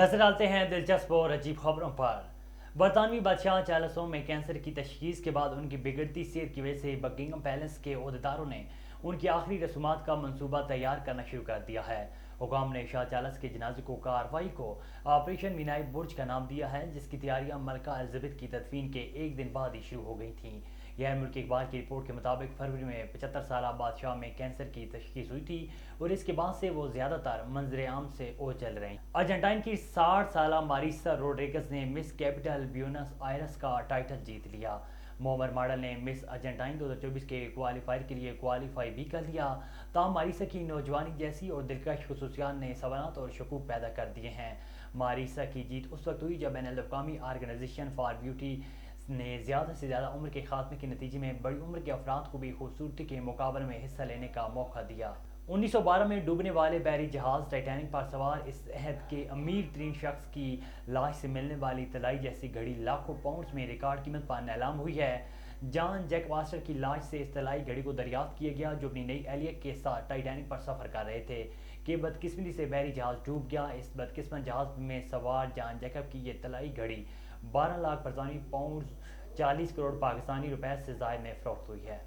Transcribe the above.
नजर डालते हैं दिलचस्प और अजीब खबरों पर। बरतानवी बादशाह चार्ल्सों में कैंसर की तशखीस के बाद उनकी बिगड़ती सेहत की वजह से बकिंगम पैलेस के ओहदेदारों ने उनकी आखिरी रसूमात का मंसूबा तैयार करना शुरू कर दिया है। हुकाम ने शाह चार्ल्स के जनाजे को कार्रवाई को ऑपरेशन मीनाई बुर्ज का नाम दिया है, जिसकी तैयारियां मलका एलिजाबेथ की तदफीन के एक दिन बाद ही शुरू हो गई थीं। गैर मुल्की अखबार की रिपोर्ट के मुताबिक फरवरी में 75 साल बादशाह में कैंसर की तशखीस हुई थी और इसके बाद से वो ज़्यादातर मंजर आम से ओझल रहे। अर्जेंटाइन की 60 साल मारिसा रोड्रिगेज ने मिस कैपिटल ब्यूनस आयरस का टाइटल जीत लिया। मोमर मॉडल ने मिस अर्जेंटाइन 2024 के क्वालिफायर के लिए क्वालिफाई भी कर लिया। ताहम मारिसा की नौजवानी जैसी और दिलकश खसूसियात ने सवालात और शकूक पैदा कर दिए हैं। मारिसा की जीत उस वक्त हुई जब बैनुल अक़वामी ऑर्गेनाइजेशन फॉर ब्यूटी ने ज़्यादा से ज़्यादा उम्र के खात्मे के नतीजे में बड़ी उम्र के अफराद को भी खूबसूरती के मुकाबले में हिस्सा लेने का मौका दिया। 1912 में डूबने वाले बहरी जहाज़ टाइटैनिक पर सवार इस अहद के अमीर तरीन शख्स की लाश से मिलने वाली तलाई जैसी घड़ी लाखों पाउंड्स में रिकॉर्ड कीमत पर नीलाम हुई है। जॉन जैक वास्टर की लाश से इस तलाई घड़ी को दरियाफ्त किया गया, जो अपनी नई एहलियत के साथ टाइटैनिक पर सफ़र कर रहे थे कि बदकिस्मती से बहरी जहाज़ डूब गया। इस बदकिस्मत जहाज़ में सवार जॉन जैकब की ये तलाई घड़ी 12 लाख बरतानवी पाउंड 40 करोड़ पाकिस्तानी रुपए से ज़ायद में फ़रोख्त हुई है।